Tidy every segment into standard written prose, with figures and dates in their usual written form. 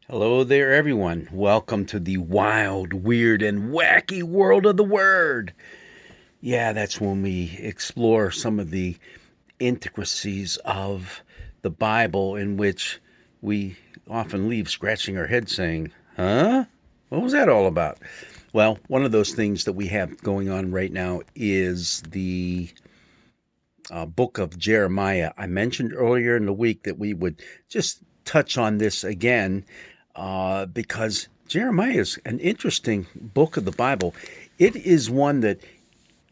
Hello there, everyone. Welcome to the wild, weird, and wacky world of the Word. Yeah, that's when we explore some of the intricacies of the Bible, in which we often leave scratching our head saying, Huh? What was that all about? Well, one of those things that we have going on right now is the book of Jeremiah. I mentioned earlier in the week that we would just touch on this again because Jeremiah is an interesting book of the Bible. It is one that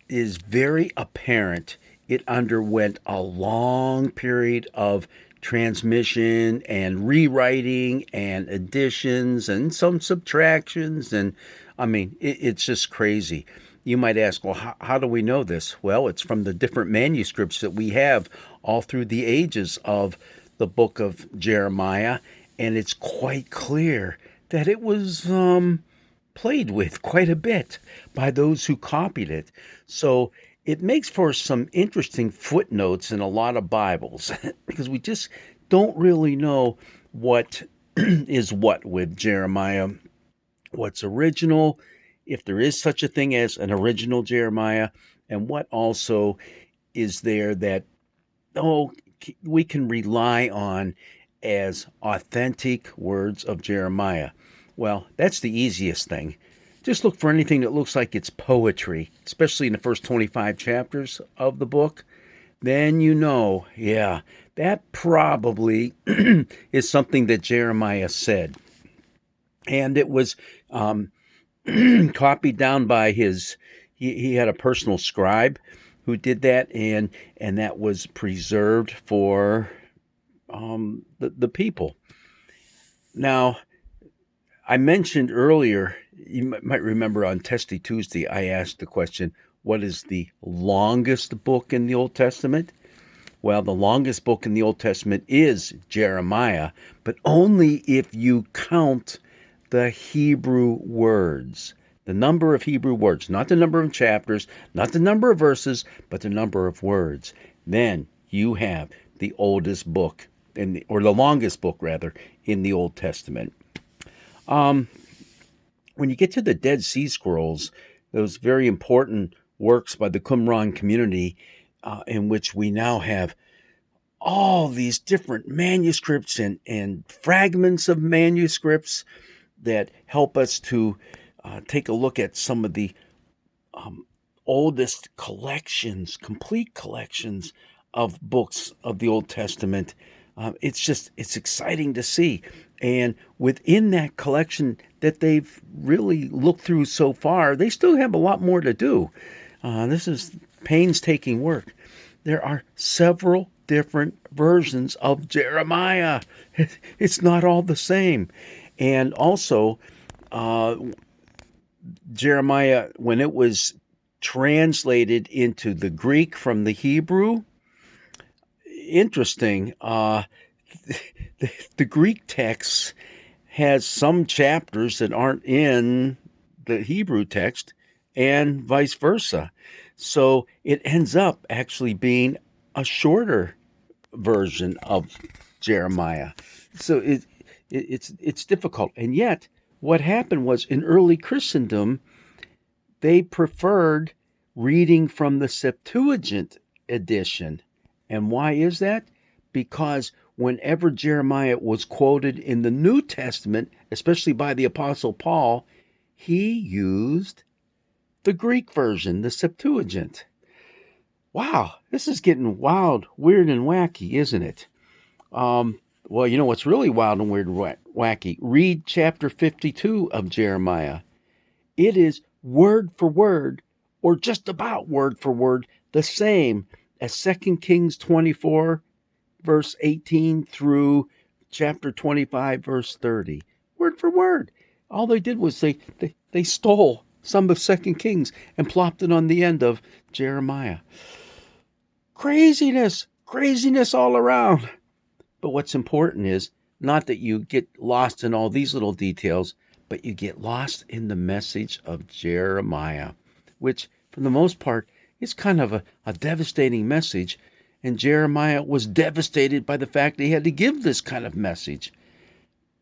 is very apparent. It underwent a long period of transmission and rewriting and additions and some subtractions. And I mean, it's just crazy. You might ask, well, how do we know this? Well, it's from the different manuscripts that we have all through the ages of the book of Jeremiah. And it's quite clear that it was played with quite a bit by those who copied it. So it makes for some interesting footnotes in a lot of Bibles because we just don't really know what is what with Jeremiah, what's original, if there is such a thing as an original Jeremiah, and what also is there that, oh, we can rely on as authentic words of Jeremiah. Well, that's the easiest thing. Just look for anything that looks like it's poetry, especially in the first 25 chapters of the book. Then you know, yeah, that probably is something that Jeremiah said. And it was copied down by he had a personal scribe who did that, and that was preserved for the people. Now, I mentioned earlier, you might remember on Testy Tuesday, I asked the question, what is the longest book in the Old Testament? Well, the longest book in the Old Testament is Jeremiah, but only if you count the Hebrew words. The number of Hebrew words, not the number of chapters, not the number of verses, but the number of words. Then you have the oldest book, or the longest book, rather, in the Old Testament. When you get to the Dead Sea Scrolls, those very important works by the Qumran community, in which we now have all these different manuscripts and fragments of manuscripts that help us to take a look at some of the oldest collections, complete collections of books of the Old Testament. It's exciting to see. And within that collection that they've really looked through so far, they still have a lot more to do. This is painstaking work. There are several different versions of Jeremiah. It's not all the same. And also, Jeremiah, when it was translated into the Greek from the Hebrew, interesting. The Greek text has some chapters that aren't in the Hebrew text, and vice versa. So it ends up actually being a shorter version of Jeremiah. So it's difficult. And yet, what happened was in early Christendom, they preferred reading from the Septuagint edition. And why is that? Because whenever Jeremiah was quoted in the New Testament, especially by the Apostle Paul, he used the Greek version, the Septuagint. Wow, this is getting wild, weird, and wacky, isn't it? Well, you know what's really wild and weird and wacky? Read chapter 52 of Jeremiah. It is word for word, or just about word for word, the same as 2 Kings 24, verse 18 through chapter 25, verse 30. Word for word. All they did was they stole some of 2 Kings and plopped it on the end of Jeremiah. Craziness all around. But what's important is not that you get lost in all these little details, but you get lost in the message of Jeremiah, which for the most part is kind of a devastating message. And Jeremiah was devastated by the fact that he had to give this kind of message.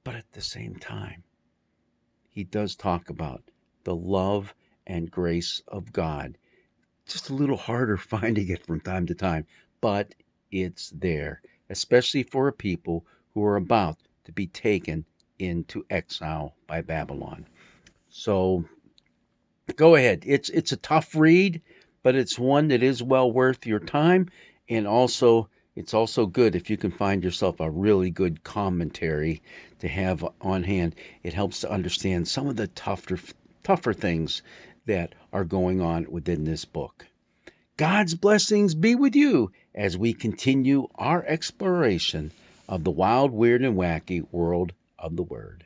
But at the same time, he does talk about the love and grace of God. Just a little harder finding it from time to time, but it's there, especially for a people who are about to be taken into exile by Babylon. So go ahead. It's a tough read, but it's one that is well worth your time, and also it's also good if you can find yourself a really good commentary to have on hand. It helps to understand some of the tougher things that are going on within this book. God's blessings be with you as we continue our exploration of the wild, weird, and wacky world of the Word.